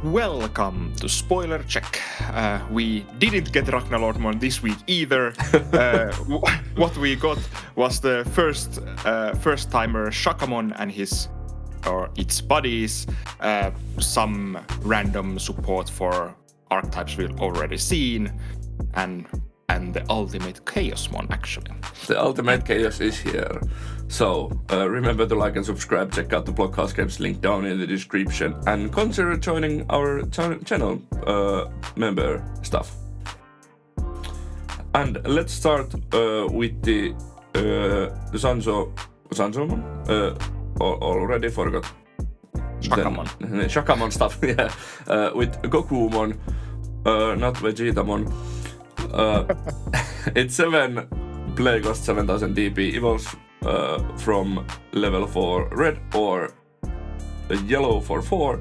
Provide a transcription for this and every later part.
Welcome to Spoiler Check. We didn't get Ragnarlordmon this week either. What we got was the first timer Shakamon and its buddies. Some random support for archetypes we've already seen, and the ultimate Chaosmon actually. The ultimate chaos is here. So remember to like and subscribe, check out the Blockhouse Games link down in the description, and consider joining our channel member stuff. And let's start with the Sanzomon? Already forgot. Shakamon. Shakamon stuff, yeah. With Gokuumon, not Vegetamon. It's 7 play cost 7000 DP, evolves from level 4 red or yellow for 4.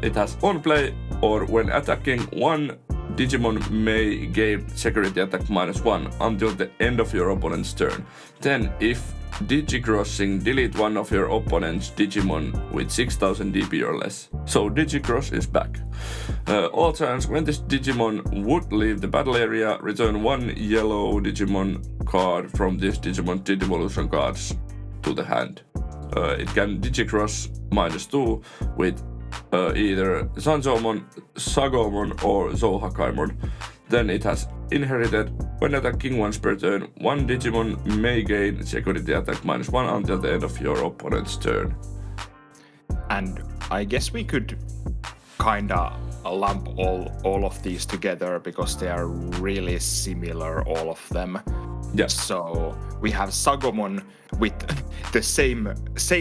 It has on play, or when attacking, one Digimon may gain security attack -1 until the end of your opponent's turn. Then, if DigiXrossing, delete one of your opponent's Digimon with 6000 DP or less. So DigiXros is back. All turns, when this Digimon would leave the battle area, return one yellow Digimon card from this Digimon Digivolution cards to the hand. It can DigiXros -2 with either Sanzomon, Sagomon or Cho-Hakkaimon. Then it has inherited, when attacking once per turn, one Digimon may gain security attack -1 until the end of your opponent's turn. And I guess we could kinda lump all of these together because they are really similar, all of them. Yes. So we have Sagomon with the same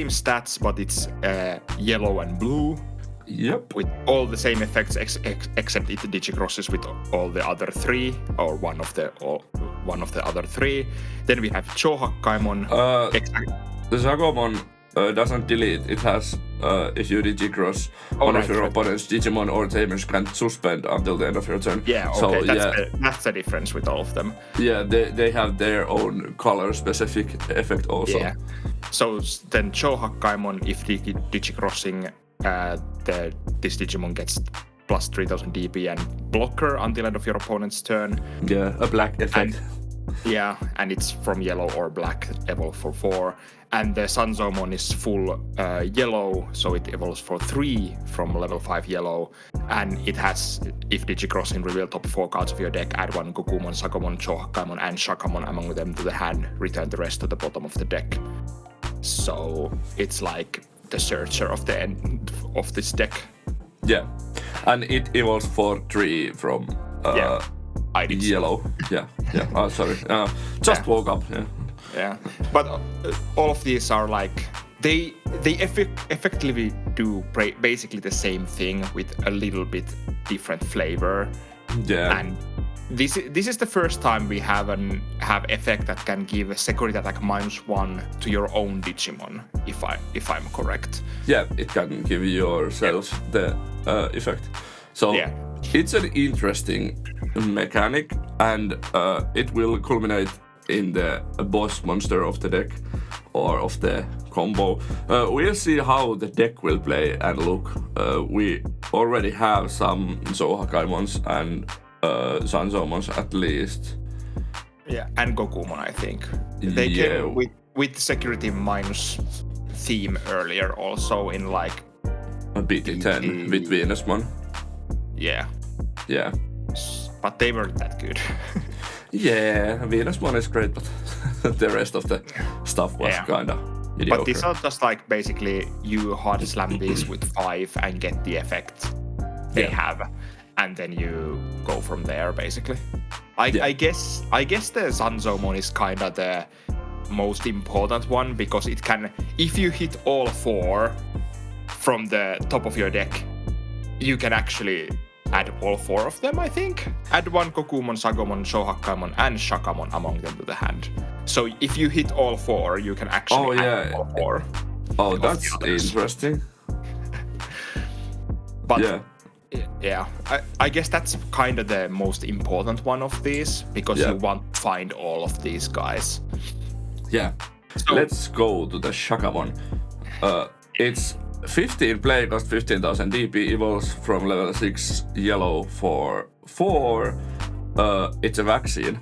stats, but it's yellow and blue. Yep. With all the same effects, except it DigiXrosses with all the other 3, or one of the other 3. Then we have Cho-Hakkaimon. The Sagomon doesn't delete. It has, if you DigiXros, one of your opponent's Digimon or Tamers can suspend until the end of your turn. Yeah, okay, so, that's the difference with all of them. Yeah, they have their own color-specific effect also. Yeah. So then Cho-Hakkaimon, if DigiXrossing, this Digimon gets plus 3000 DP and blocker until end of your opponent's turn. Yeah, a black effect. And it's from yellow or black, evolve for 4. And the Sanzomon is full yellow, so it evolves for 3 from level 5 yellow. And it has, if DigiXrossing, reveal top 4 cards of your deck, add one Gokuumon, Sagomon, Cho-Hakkaimon, and Shakamon among them to the hand, return the rest to the bottom of the deck. So it's like the searcher of the end of this deck. Yeah, and it evolves for 3 from yellow. Yeah. Oh, sorry. Just woke up. Yeah. But all of these are like they effectively do basically the same thing with a little bit different flavor. Yeah. And this is the first time we have effect that can give a security attack -1 to your own Digimon, if I'm correct. Yeah, it can give yourself the effect. So it's an interesting mechanic, and it will culminate in the boss monster of the deck or of the combo. We'll see how the deck will play and look. We already have some Cho-Hakkaimons and Sanzomons at least. Yeah, and Gokuumon, I think. They came with security minus theme earlier also in like a BT10 with Feresmon. Yeah. Yeah. But they weren't that good. Yeah, Feresmon is great, but the rest of the stuff was kinda mediocre. But these are just like basically you hard slam these with 5 and get the effect they have, and then you go from there basically. I guess the Sanzomon is kinda the most important one because it can, if you hit all 4 from the top of your deck, you can actually add all 4 of them, I think. Add one Gokuumon, Sagomon, Cho-Hakkaimon, and Shakamon among them to the hand. So if you hit all 4, you can actually add all 4. Oh, that's interesting. But I guess that's kind of the most important one of these because you want to find all of these guys. Yeah. So let's go to the Shakamon. It's 15 play cost 15,000 DP, evolves from level 6 yellow for 4. It's a vaccine.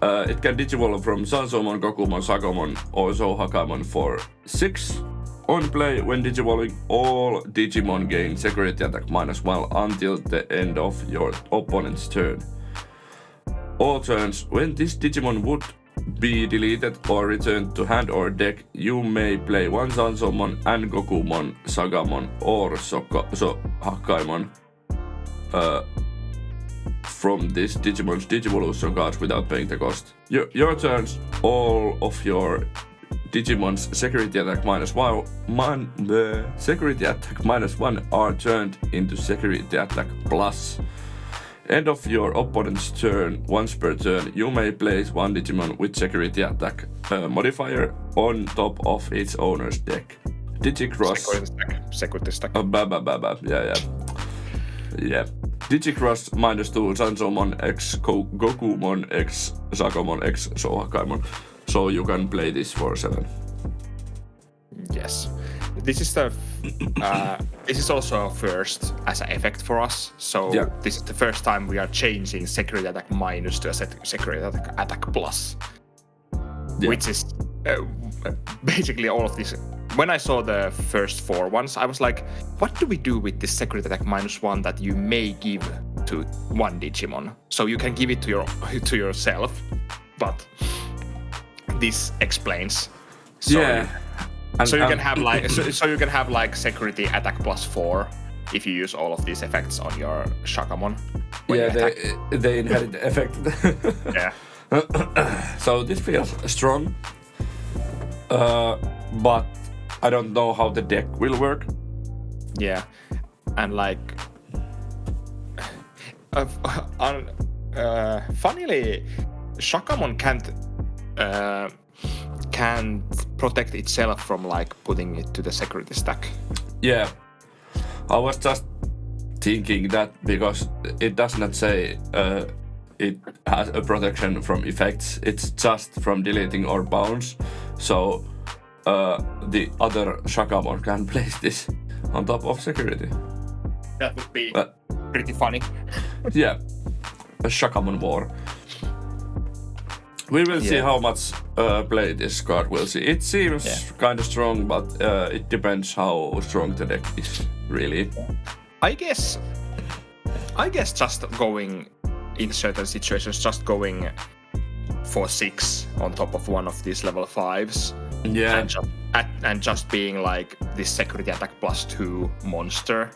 It can digivolve from Sanzomon, Gokuumon, Sagomon, or Cho-Hakkaimon for 6. On play, when digivolving, all Digimon gain security attack -1 until the end of your opponent's turn. All turns, when this Digimon would be deleted or returned to hand or deck, you may play one Sanzomon and Gokuumon, Sagomon, or Cho-Hakkaimon from this Digimon's Digivolution cards without paying the cost. Your turns, all of your Digimon's security attack -1 are turned into security attack plus. End of your opponent's turn, once per turn, you may place one Digimon with security attack modifier on top of its owner's deck. DigiXros. Security stack. Yeah. DigiXros -2 Sanzomon x Gokuumon x Sagomon x Cho-Hakkaimon. So you can play this for 7. Yes. This is also a first as an effect for us. So This is the first time we are changing security attack minus to a security attack plus. Yeah. Which is basically all of this. When I saw the first 4 ones, I was like, what do we do with this security attack -1 that you may give to one Digimon? So you can give it to yourself, but this explains. So, you can have like you can have like security attack +4 if you use all of these effects on your Shakamon. They inherit the effect. Yeah. So this feels strong, but I don't know how the deck will work. Yeah, and like, funnily, Shakamon can't protect itself from like putting it to the security stack. Yeah, I was just thinking that because it does not say it has a protection from effects. It's just from deleting or bounce. So the other Shakamon can place this on top of security. That would be pretty funny. Yeah, a Shakamon war. We will see how much play this card will see. It seems kind of strong, but it depends how strong the deck is, really. I guess just going in certain situations, just going for 6 on top of one of these level 5s. Yeah. And just being like this security attack +2 monster.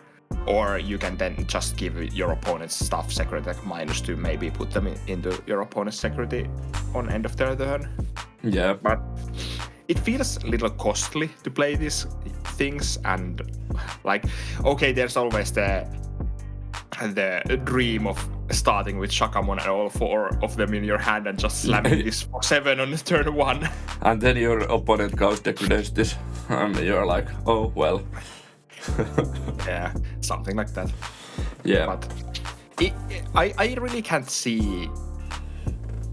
Or you can then just give your opponent's stuff security attack -2 to maybe put them into your opponent's security on end of their turn. Yeah. But it feels a little costly to play these things, and like, okay, there's always the dream of starting with Shakamon and all 4 of them in your hand and just slamming this for 7 on turn 1. And then your opponent goes degrades this, and you're like, oh well. Yeah, something like that. Yeah. But I really can't see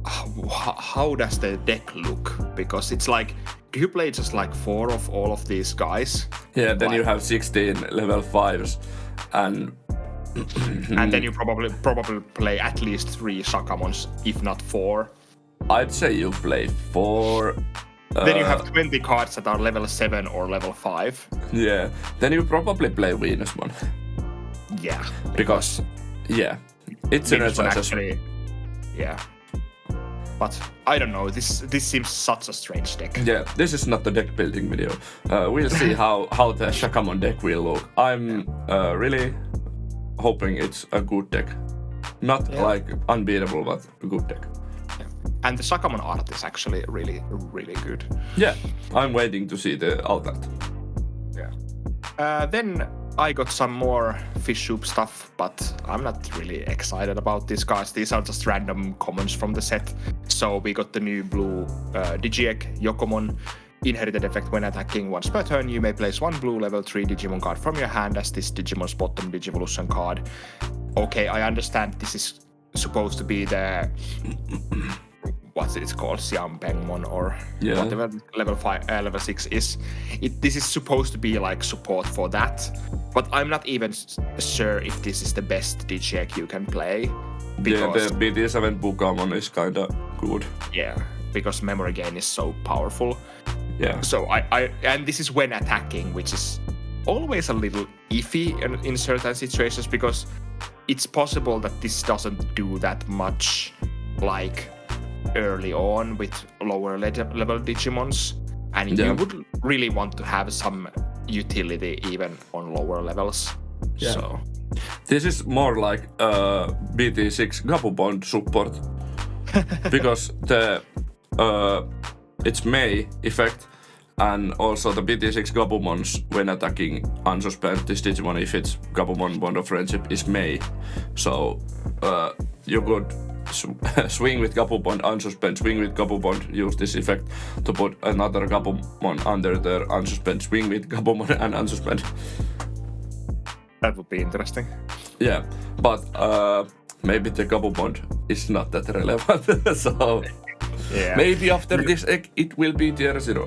how does the deck look, because it's like, do you play just like 4 of all of these guys? Yeah, then you have 16 level 5s, and then you probably play at least 3 Shakamons, if not 4. I'd say you play 4. Then you have 20 cards that are level 7 or level 5. Yeah, then you probably play Venusmon. Yeah. Because it's an actually. Yeah. But I don't know, this seems such a strange deck. Yeah, this is not a deck building video. We'll see how the Shakamon deck will look. I'm really hoping it's a good deck. Not like unbeatable, but a good deck. And the Shakamon art is actually really, really good. Yeah, I'm waiting to see the art. Yeah. Then I got some more fish soup stuff, but I'm not really excited about these cards. These are just random commons from the set. So we got the new blue Digi-Egg, Yokomon. Inherited effect: when attacking once per turn, you may place 1 blue level 3 Digimon card from your hand as this Digimon's bottom Digivolution card. Okay, I understand this is supposed to be the what's it called, Xianbengmon or Yeah. whatever level 6 is. This is supposed to be like support for that, but I'm not even sure if this is the best DigiX you can play. Because, the BT7 Boogiemon is kinda good. Yeah, because memory gain is so powerful. Yeah. So and this is when attacking, which is always a little iffy in certain situations, because it's possible that this doesn't do that much like early on with lower level Digimons, and you would really want to have some utility even on lower levels. Yeah. So this is more like BT6 Gokuumon support because the it's Mei effect, and also the BT6 Gokuumons when attacking unsuspend this Digimon if it's Gokuumon Bond of Friendship is Mei. So you could swing with Gokuumon, unsuspend, swing with Gokuumon, use this effect to put another Gokuumon under the unsuspend, swing with Gokuumon and unsuspend. That would be interesting. Yeah, but maybe the Gokuumon is not that relevant, so maybe after this it will be tier 0.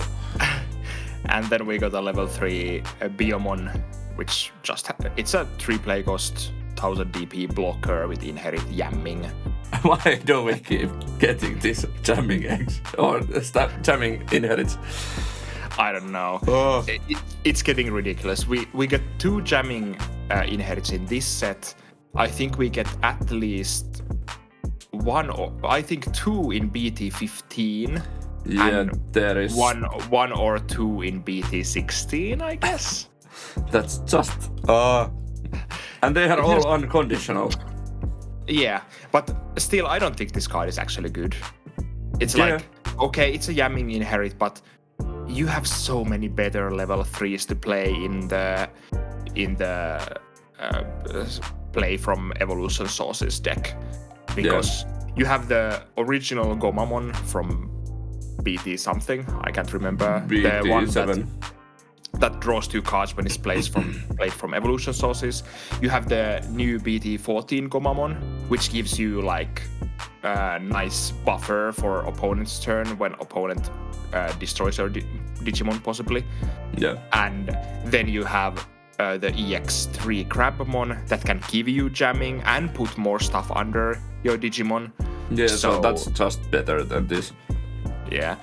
And then we got a level 3 Biyomon, which it's a 3-play cost 1000 DP blocker with inherit jamming. Why do we keep getting this jamming eggs or jamming inherits? I don't know. Oh. It's getting ridiculous. We get 2 jamming inherits in this set. I think we get at least 1 or I think 2 in BT15. Yeah, and there is one or 2 in BT16, I guess. That's just and they are all unconditional. Yeah, but still, I don't think this card is actually good. It's like, okay, it's a jamming inherit, but you have so many better level 3s to play in the play from Evolution Sources deck, because you have the original Gokuumon from BT something, I can't remember. BT7. The one that draws 2 cards when it's played from Evolution Sources. You have the new BT14 Gokuumon, which gives you like a nice buffer for opponent's turn when opponent destroys your Digimon possibly. Yeah. And then you have the EX3 Crabmon that can give you jamming and put more stuff under your Digimon. Yeah, so that's just better than this. Yeah,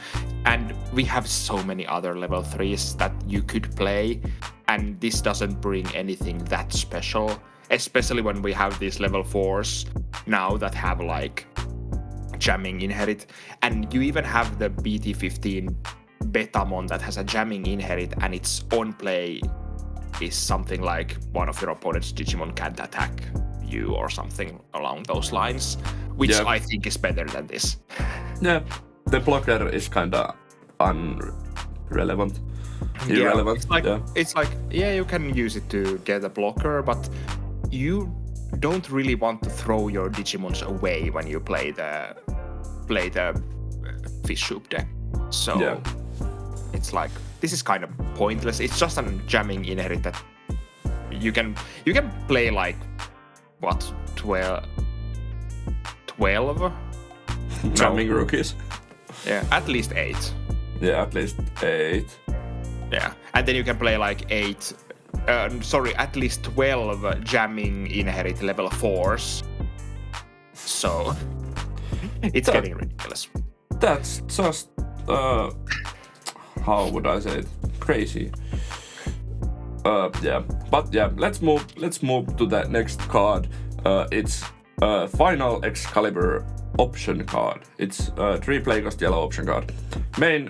and we have so many other level 3s that you could play, and this doesn't bring anything that special, especially when we have these level 4s now that have like jamming inherit, and you even have the BT15 Betamon that has a jamming inherit, and its on play is something like one of your opponent's Digimon can't attack you or something along those lines, which I think is better than this. Yeah. The blocker is kinda irrelevant. It's like you can use it to get a blocker, but you don't really want to throw your Digimons away when you play the fish soup deck. So it's like this is kind of pointless. It's just a jamming inherit that you can play like what 12 jamming rookies. Yeah, at least 8. Yeah, at least 8. Yeah, and then you can play like at least 12 jamming inherit level 4s. So it's getting ridiculous. That's just how would I say it? Crazy. Let's move to the next card. It's final Excalibur option card. It's a 3-play cost yellow option card. Main,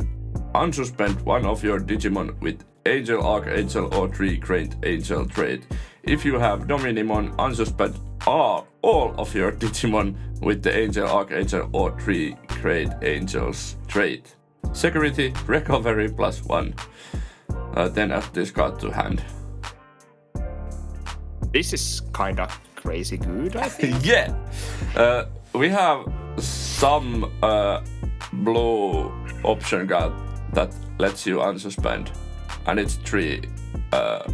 unsuspend one of your Digimon with Angel, Archangel or 3 Great Angel trait. If you have Dominimon, unsuspend all of your Digimon with the Angel, Archangel or 3 Great Angels trait. Security, recovery +1. Then add this card to hand. This is kinda crazy good, I think. Yeah! We have some blue option card that lets you unsuspend, and it's 3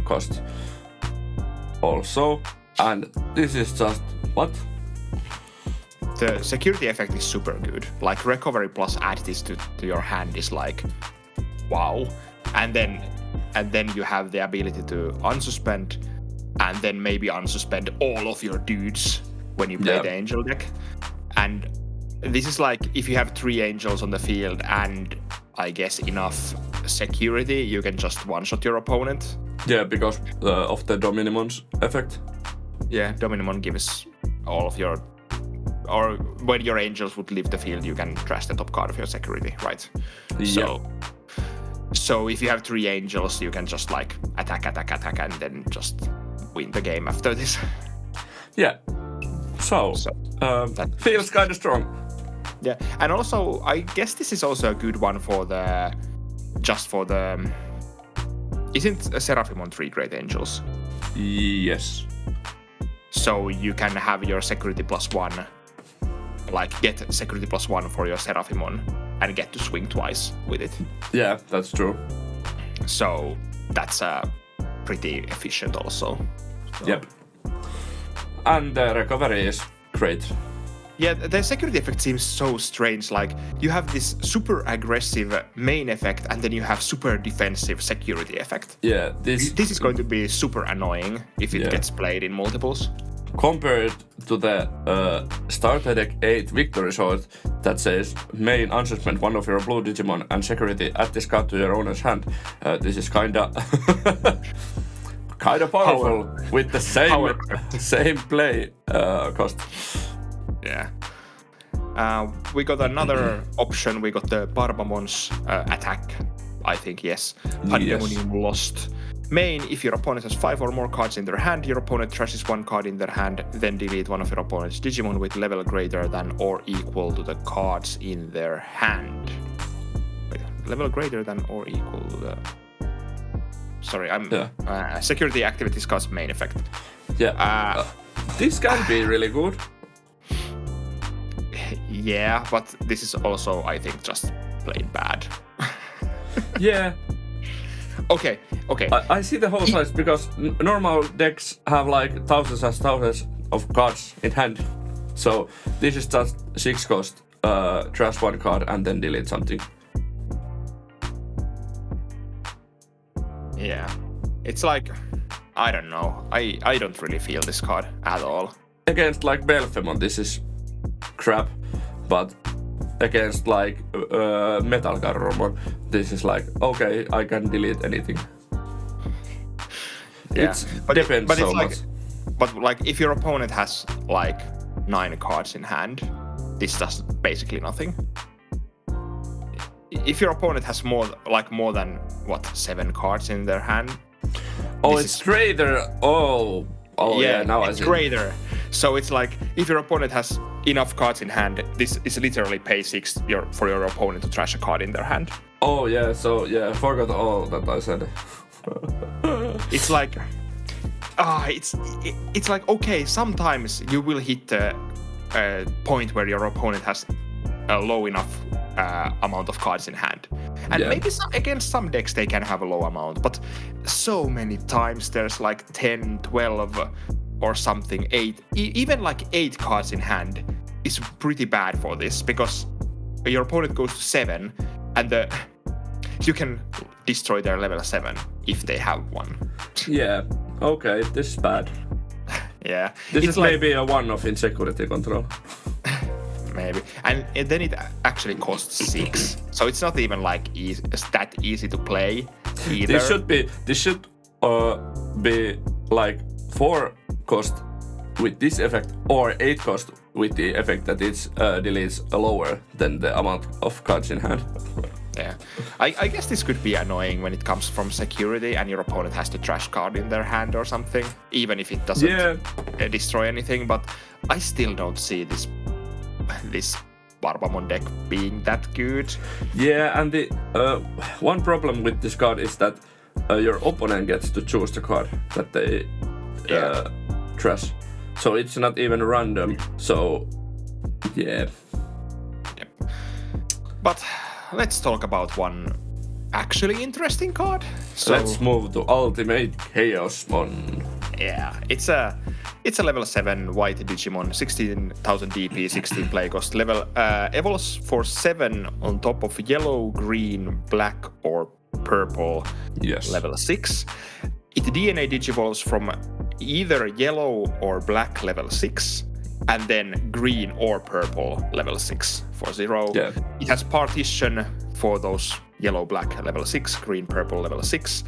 cost also, and this is just what? the security effect is super good. Like recovery plus add this to your hand is like, wow. And then you have the ability to unsuspend, and then maybe unsuspend all of your dudes when you play the angel deck. And this is like, if you have 3 angels on the field and I guess enough security, you can just one-shot your opponent. Yeah, because of the Dominimon's effect. Yeah, Dominimon gives all of your... Or when your angels would leave the field, you can trash the top card of your security, right? Yeah. So if you have 3 angels, you can just like attack, and then just win the game after this. Yeah. So that feels kind of strong. Yeah, and also I guess this is also a good one for the... Isn't Seraphimon 3 great angels? Yes. So you can have your security +1, like get security +1 for your Seraphimon and get to swing twice with it. Yeah, that's true. So that's pretty efficient also. So. Yep. And the recovery is great. Yeah, the security effect seems so strange. Like, you have this super aggressive main effect, and then you have super defensive security effect. Yeah, this is going to be super annoying if it gets played in multiples. Compared to the starter deck 8 victory sword that says main unsuspend one of your blue Digimon and security add this card to your owner's hand, this is kinda powerful with the same play cost. Yeah. We got another option. We got the Barbamon's attack. I think, yes. Pandemonium Lost. Main, if your opponent has 5 or more cards in their hand, your opponent trashes 1 card in their hand, then delete one of your opponent's Digimon with level greater than or equal to the cards in their hand. Wait, level greater than or equal to the... Sorry, security activities cause main effect. Yeah. This can be really good. Yeah, but this is also, I think, just plain bad. Yeah. Okay. I see the whole size because normal decks have like thousands of cards in hand. So this is just 6 cost, trash 1 card and then delete something. Yeah. It's like, I don't know. I don't really feel this card at all. Against like Belphemon, this is crap. But against like Metal Garromon, this is like, okay, I can delete anything. Yeah. It depends so much. But like, if your opponent has like 9 cards in hand, this does basically nothing. If your opponent has more than 7 cards in their hand. Oh, it's greater. Oh yeah. Now I see. It's greater. So it's like, if your opponent has enough cards in hand, this is literally pay 6 for your opponent to trash a card in their hand. Oh yeah, so yeah, I forgot all that I said. It's like, it's like, okay, sometimes you will hit a point where your opponent has a low enough amount of cards in hand. And maybe against some decks they can have a low amount, but so many times there's like 10, 12 or something, 8, even like 8 cards in hand is pretty bad for this, because your opponent goes to 7 and you can destroy their level 7 if they have one. Yeah, okay, this is bad. Yeah. This is like, maybe a one-off in security control. Maybe. And then it actually costs 6. So it's not even like that easy to play either. This should be like 4 cost with this effect or 8 cost with the effect that it deletes lower than the amount of cards in hand. Yeah. I guess this could be annoying when it comes from security and your opponent has to trash card in their hand or something, even if it doesn't destroy anything, but I still don't see this Barbamon deck being that good. Yeah, and the one problem with this card is that your opponent gets to choose the card that they trash. So it's not even random. So, yeah. Yep. But let's talk about one actually interesting card. So let's move to Ultimate Chaosmon. Yeah, it's a It's a level 7 white Digimon, 16,000 DP, 16 play cost. Level evolves for 7 on top of yellow, green, black, or purple. Yes. Level 6. It DNA digivolves from either yellow or black level 6, and then green or purple level 6 for 0. Yeah. It has partition for those yellow, black level 6, green, purple level 6.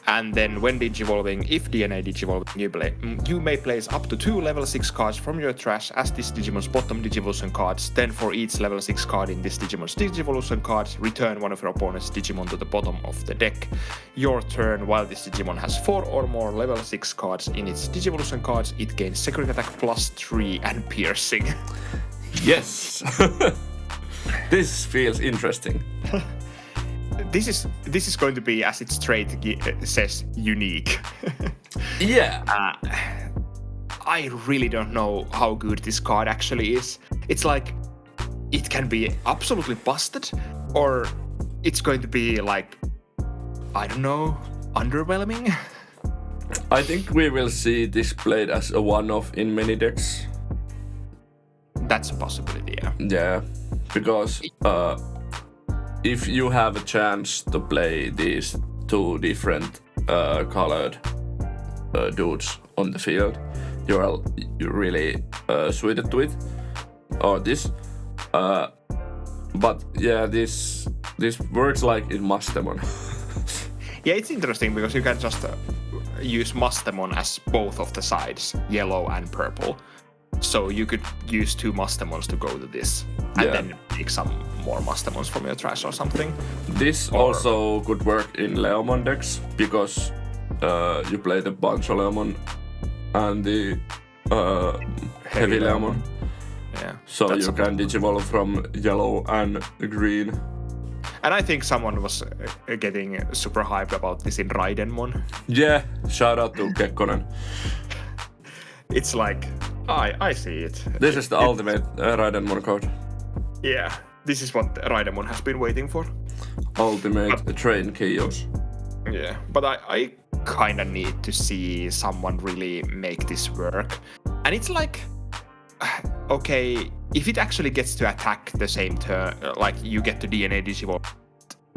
And then when digivolving, if DNA digivolving, you may place up to 2 level 6 cards from your trash as this Digimon's bottom Digivolution cards. Then for each level 6 card in this Digimon's Digivolution cards, return one of your opponent's Digimon to the bottom of the deck. Your turn, while this Digimon has 4 or more level 6 cards in its Digivolution cards, it gains secret attack +3 and piercing. Yes! This feels interesting. This is going to be, as it straight says, unique. Yeah. I really don't know how good this card actually is. It's like, it can be absolutely busted, or it's going to be like, I don't know, underwhelming. I think we will see this played as a one-off in many decks. That's a possibility, yeah. Yeah, because if you have a chance to play these 2 different colored dudes on the field, you're really suited to it, or this. But yeah, this works like in Mastemon. Yeah, it's interesting because you can just use Mastemon as both of the sides, yellow and purple. So you could use 2 Mastemons to go to this, and then take some more Mastemons from your trash or something. This also could work in Leomon decks, because you play the Bancho Leomon and the Heavy Leomon. Yeah. So you can digivolve from yellow and green. And I think someone was getting super hyped about this in RaijiLudomon. Yeah, shout out to Kekkonen. It's like, I see it. This is the ultimate RaijiLudomon card. Yeah, this is what RaijiLudomon has been waiting for. Ultimate train chaos. Yeah, but I kind of need to see someone really make this work. And it's like, okay, if it actually gets to attack the same turn, like you get to DNA digivolve,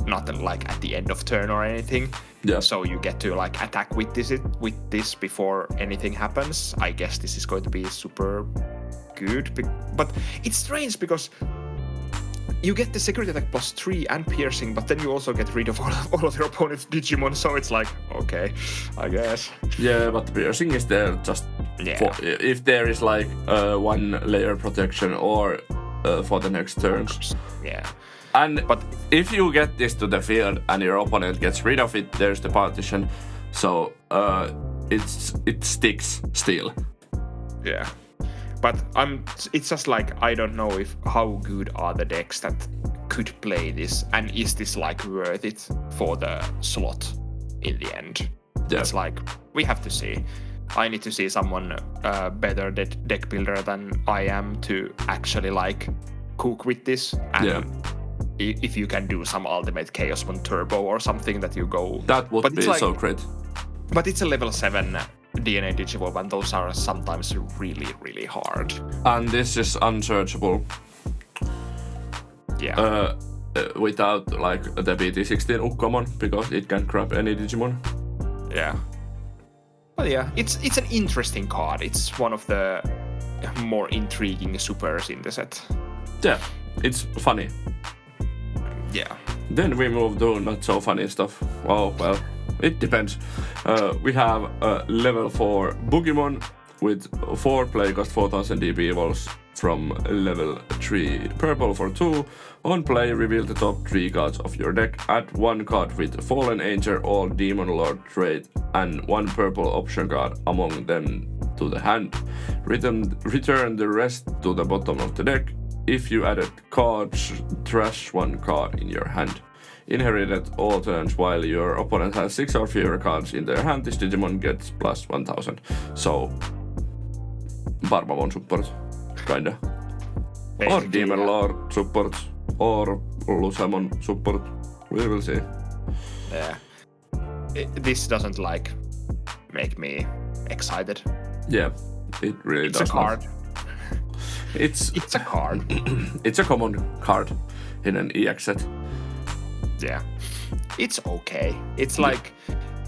not like at the end of turn or anything. Yeah. So you get to like attack with this before anything happens. I guess this is going to be super good. But it's strange because you get the secret attack +3 and piercing, but then you also get rid of all of your opponent's Digimon. So it's like, okay, I guess. Yeah, but piercing is there just for if there is like 1 layer protection or for the next turns. Yeah. But if you get this to the field and your opponent gets rid of it, there's the partition. So it sticks still. Yeah. But it's just like, I don't know how good are the decks that could play this, and is this like worth it for the slot in the end? Yeah. It's like, we have to see. I need to see someone better deck builder than I am to actually like cook with this. And if you can do some ultimate Chaosmon turbo or something that you go... That would be like, so great. But it's a level 7 DNA Digivolve, and those are sometimes really, really hard. And this is unsearchable. Yeah. Without like the BT16 Ukkomon, because it can grab any Digimon. Yeah. But yeah, it's an interesting card. It's one of the more intriguing supers in the set. Yeah, it's funny. Yeah. Then we move to not so funny stuff. Oh, well, it depends. We have level 4 Boogiemon with 4 play cost 4000 DP evolves from level 3 purple for 2. On play, reveal the top 3 cards of your deck. Add 1 card with Fallen Angel or Demon Lord trait and 1 purple option card among them to the hand. Return the rest to the bottom of the deck. If you added cards, trash 1 card in your hand. Inherited all turns while your opponent has 6 or fewer cards in their hand, this Digimon gets plus 1000. So, Barbamon support, kinda. Or Demon Lord support, or Lusamon support. We will see. Yeah. This doesn't like make me excited. Yeah. It really It's does a card. not. It's a card. It's a common card in an EX set. Yeah. It's okay. It's like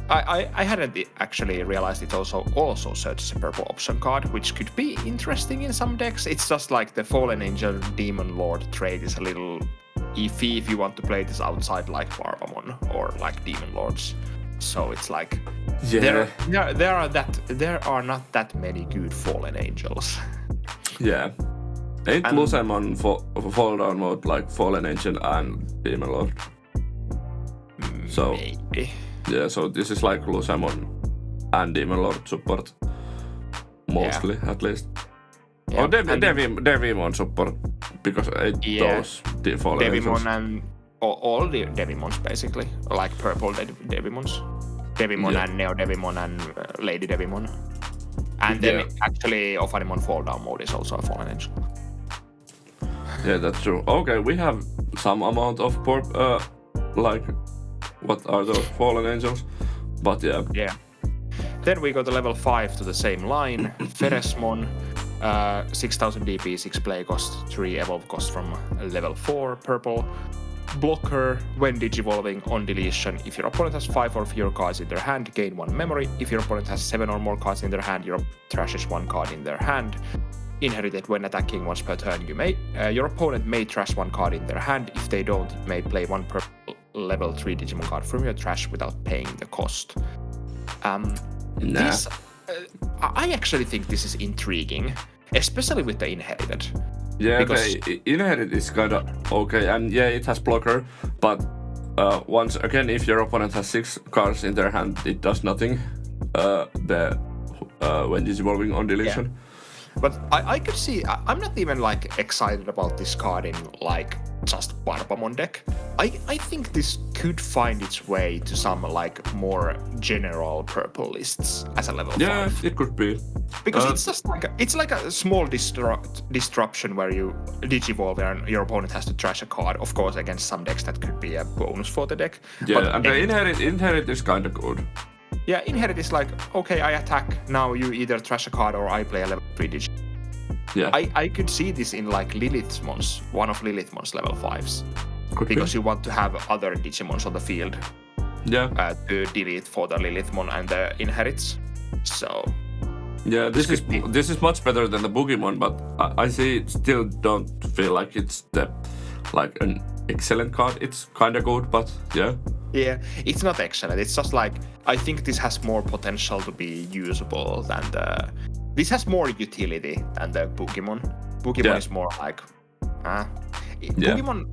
I hadn't actually realized it also searches a purple option card, which could be interesting in some decks. It's just like the Fallen Angel Demon Lord trait is a little iffy if you want to play this outside like Barbamon or like Demon Lords. So it's like there are not that many good Fallen Angels. Yeah. Ain't Lusamon fall down mode like Fallen Angel and Demon Lord? So maybe. Yeah, so this is like Lusamon and Demon Lord support. Mostly, at least. Yeah. Or Devimon support, because those Fallen Angels. Devimon and all the Devimons basically, like purple Devimons. Devimon and Neo Devimon and Lady Devimon. And then actually Ophanimon Fall Down mode is also a Fallen Angel. Yeah, that's true. Okay, we have some amount of like, what are those Fallen Angels? But yeah. Yeah. Then we go to level 5 to the same line. Feresmon, 6000 DP, 6 play cost, 3 evolve cost from level 4, purple. Blocker, when digivolving on deletion, if your opponent has 5 or fewer cards in their hand, gain 1 memory. If your opponent has 7 or more cards in their hand, your trashes 1 card in their hand. Inherited, when attacking once per turn, your opponent may trash 1 card in their hand. If they don't, it may play 1 purple level 3 Digimon card from your trash without paying the cost. This, I actually think this is intriguing, especially with the Inherited. Yeah, the Inherited is kinda okay, and yeah, it has blocker, but once again, if your opponent has 6 cards in their hand, it does nothing when digivolving on deletion. Yeah. But I could see, I'm not even like excited about this card in like just Barbamon deck. I think this could find its way to some like more general purple lists as a level 5. Yeah, it could be. Because it's just like it's like a small disruption where you digivolve and your opponent has to trash a card. Of course, against some decks that could be a bonus for the deck. Yeah, but and the Inherit is kinda good. Yeah, Inherit is like, okay, I attack, now you either trash a card or I play a level 3 Digimon. Yeah. I could see this in like Lilithmon's, one of Lilithmon's level 5s. Because you want to have other Digimons on the field. Yeah. To delete for the Lilithmon and the Inherits. So... Yeah, this is much better than the Boogiemon, but I still don't feel like it's like an excellent card. It's kinda good, but yeah. Yeah, it's not excellent. It's just like, I think this has more potential to be usable than the... This has more utility than the Boogiemon. Boogiemon is more like... Boogiemon...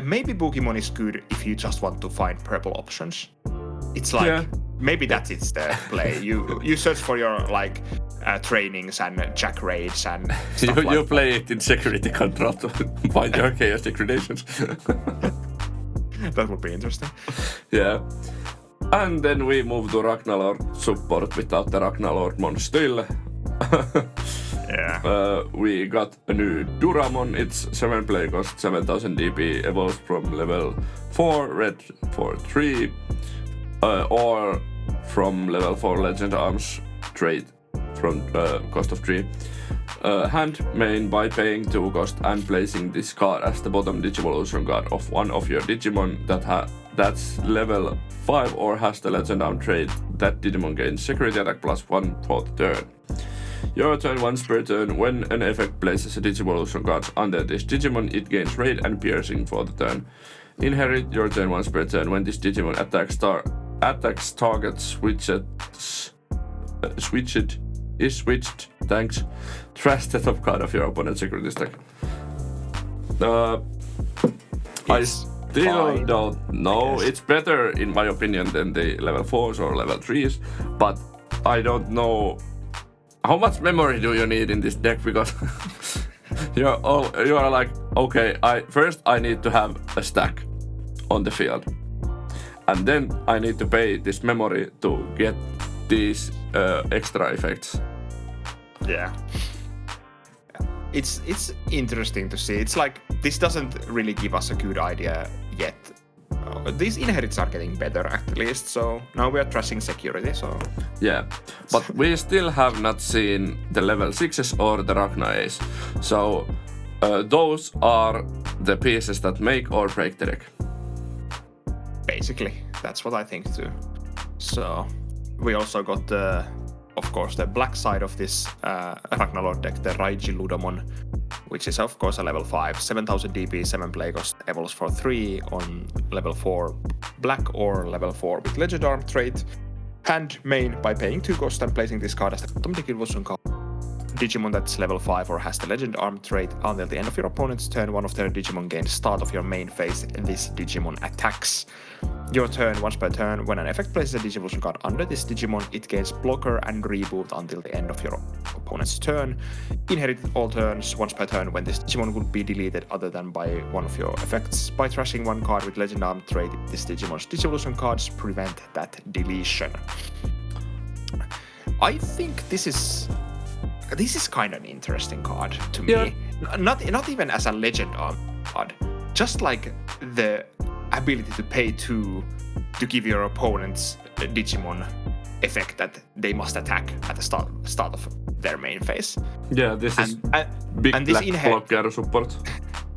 maybe Boogiemon is good if you just want to find purple options. It's like... Maybe that's its the play. You search for your like trainings and jack raids and stuff you play it in security control to find your chaos degradations. That would be interesting. Yeah. And then we move to Ragnarlord support without the Ragnarlord still. Yeah. We got a new Duramon. It's 7 play cost, 7000 DP, evolves from level 4, red for 3. Or from level 4 Legend Arms trait from cost of 3. Hand main by paying 2 cost and placing this card as the bottom Digivolution card of one of your Digimon that's level 5 or has the Legend Arm trait. That Digimon gains security attack +1 for the turn. Your turn once per turn. When an effect places a Digivolution card under this Digimon, it gains raid and piercing for the turn. Inherit, your turn once per turn. When this Digimon attacks target switched, thanks. Trash the top card of your opponent's security stack. I still don't know. It's better in my opinion than the level 4s or level 3s, but I don't know how much memory do you need in this deck, because you are like, okay, first I need to have a stack on the field. And then I need to pay this memory to get these extra effects. Yeah. It's interesting to see. It's like, this doesn't really give us a good idea yet So these inherits are getting better at least. So now we are trashing security. So yeah, but we still have not seen the level 6s or the Ragnar Ace. So those are the pieces that make or break the deck. Basically, that's what I think too. So we also got of course, the black side of this Ragnarlord deck, the RaijiLudomon, which is of course a level 5, 7000 DP, 7 play cost, evolves for 3 on level 4 black or level 4 with Legend Arm trait, and main by paying 2 cost and placing this card as the automatic evolution card. Digimon that's level 5 or has the Legend Arm trait, until the end of your opponent's turn, one of their Digimon gains start of your main phase, and this Digimon attacks your turn once per turn. When an effect places a Digivolution card under this Digimon, it gains blocker and reboot until the end of your opponent's turn. Inherit all turns once per turn when this Digimon would be deleted other than by one of your effects. By trashing one card with Legend Arm trait, this Digimon's Digivolution cards prevent that deletion. I think this is kind of an interesting card to me. Yeah. Not even as a Legend Arm card, just like the ability to pay 2 to give your opponents a Digimon effect that they must attack at the start of their main phase. Yeah, this is big and black this blocker support.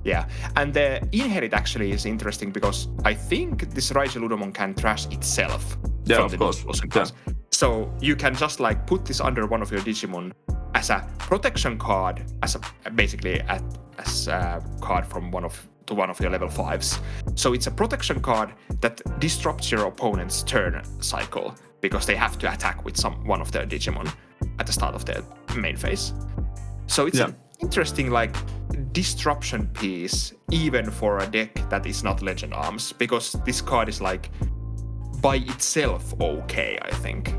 Yeah, and the inherit actually is interesting because I think this RaijiLudomon can trash itself from the Digivolution cards. Yeah. So you can just like put this under one of your Digimon as a protection card, as a card from one of your level 5s. So it's a protection card that disrupts your opponent's turn cycle because they have to attack with one of their Digimon at the start of their main phase. So it's an interesting like disruption piece even for a deck that is not Legend Arms, because this card is like by itself okay, I think.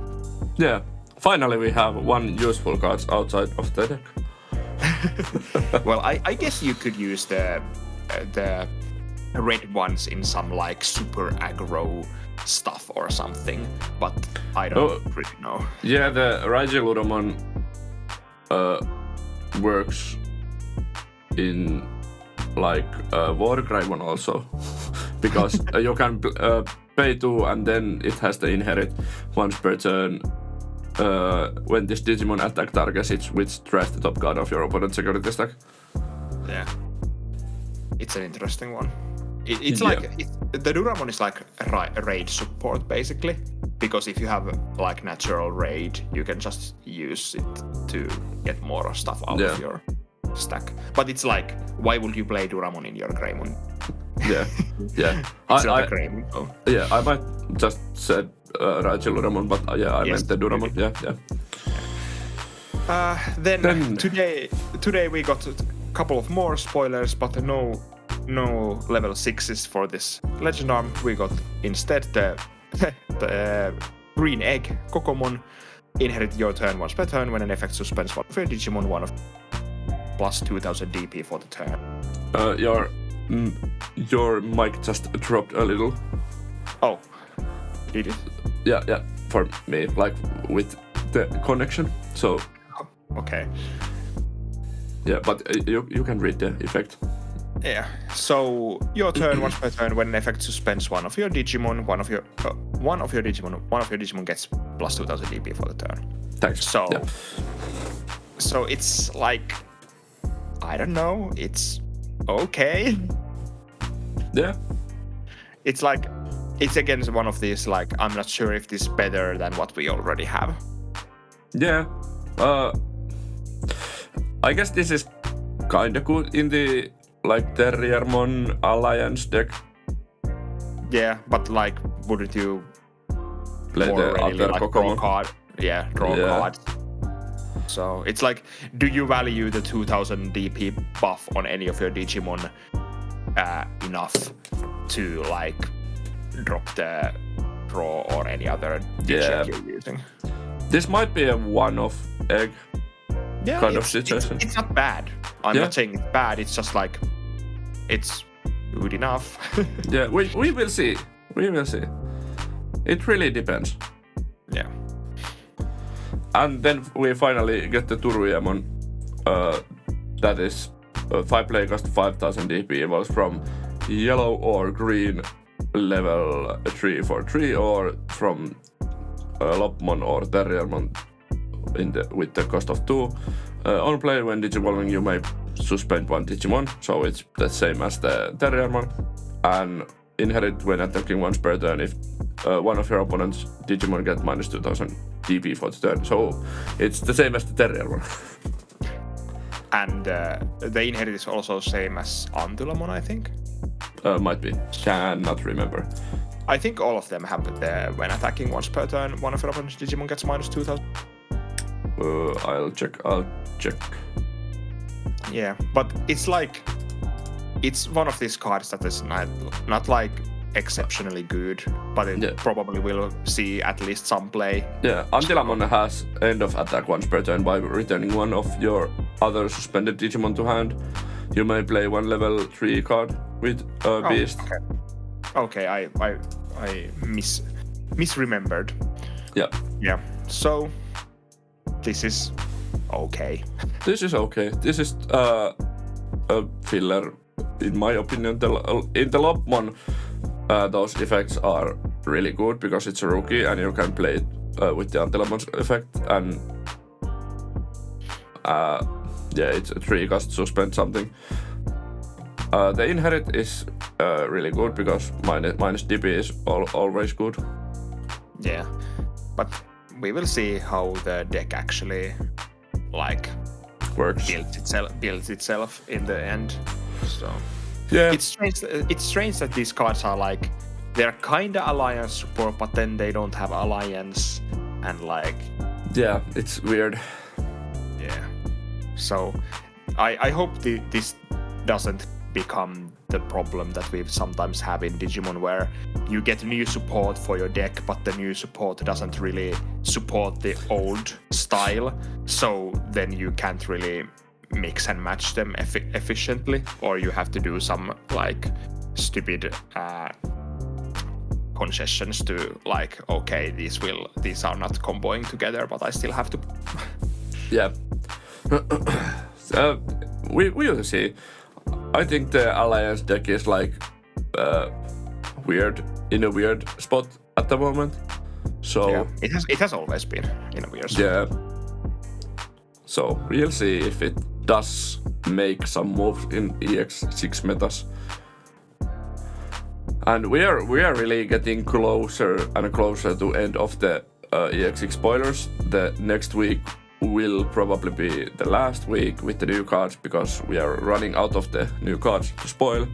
Yeah, finally we have one useful card outside of the deck. Well, I guess you could use the red ones in some like super aggro stuff or something, but I don't really know. Yeah, the RaijiLudomon works in like Wargreymon also, because you can pay 2 and then it has the inherit once per turn. When this Digimon attack targets it, which trash the top card of your opponent's security stack. Yeah, it's an interesting one. It's like the Duramon is like raid support basically, because if you have like natural raid, you can just use it to get more stuff out of your stack. But it's like, why would you play Duramon in your Greymon? Yeah. It's not a Greymon. So. Yeah, I might just said RaijiLudomon, but I meant the Duramon. Yeah. Then today we got a couple of more spoilers, but no level 6s for this Legend Arm. We got instead the green egg Kokomon. Inherit your turn once per turn when an effect suspends one of your Digimon, one of plus 2000 DP for the turn. Your mic just dropped a little. Oh, did it? Yeah, for me, like with the connection. So. Okay. Yeah, but you can read the effect. Yeah. So your turn once per turn when an effect suspends one of your Digimon, one of your Digimon gets plus 2000 DP for the turn. Thanks. So it's like, I don't know, it's okay. Yeah. It's like, it's again one of these like, I'm not sure if this is better than what we already have. Yeah. I guess this is kinda good in the like Turuiemon Alliance deck. Yeah, but like, wouldn't you play the other like Kokomon card? Yeah, draw cards. So it's like, do you value the 2000 DP buff on any of your Digimon enough to like drop the draw or any other Digimon you're using? This might be a one-off egg kind of situation. It's not bad. I'm not saying it's bad. It's just like, it's good enough. Yeah, we will see. We will see. It really depends. Yeah. And then we finally get the Turuiemon. That is 5 play cost 5000 DP evolves from yellow or green level 3 for 3 or from Lopmon or Terriermon with the cost of 2. On play, when digivolving, you may suspend one Digimon, so it's the same as the Terriermon. And inherit when attacking once per turn if one of your opponent's Digimon get minus 2000 DP for the turn. So it's the same as the Terriermon. And the inherit is also same as Antulamon, I think. Might be. Cannot remember. I think all of them have when attacking once per turn, one of your opponent's Digimon gets minus 2000. I'll check. Yeah, but it's one of these cards that is not like exceptionally good, but it probably will see at least some play. Yeah, Antulamon has end of attack once per turn by returning one of your other suspended Digimon to hand. You may play one level 3 card with Beast. Okay, I misremembered. Yeah. Yeah. So this is okay. This is okay. This is a filler, in my opinion. In the Lopmon, those effects are really good because it's a rookie and you can play it with the Antilamon's effect. And it's a 3 cost suspend something. The inherit is really good because minus DP is always good. Yeah, but we will see how the deck actually works, builds itself in the end. So yeah, it's strange that these cards are they're kinda alliance support, but then they don't have alliance, and yeah, it's weird. Yeah, so I hope this doesn't become the problem that we sometimes have in Digimon, where you get new support for your deck, but the new support doesn't really support the old style, so then you can't really mix and match them efficiently, or you have to do some stupid concessions to okay, these are not comboing together, but I still have to. Yeah. We will see. I think the alliance deck is weird, in a weird spot at the moment. So yeah, it has always been in a weird spot. Yeah. So we'll see if it does make some moves in EX6 metas. And we are really getting closer and closer to end of the EX6 spoilers. The next week will probably be the last week with the new cards because we are running out of the new cards to spoil.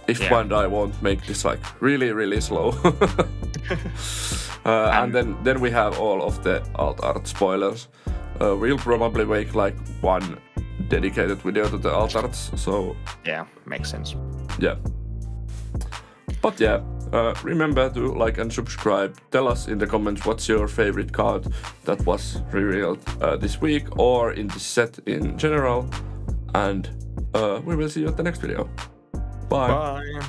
If Bandai won't make this really slow. And then we have all of the alt art spoilers. We'll probably make one dedicated video to the alt arts. So yeah, makes sense. Yeah. But yeah, remember to like and subscribe. Tell us in the comments what's your favorite card that was revealed this week or in this set in general. And we will see you at the next video. Bye. Bye.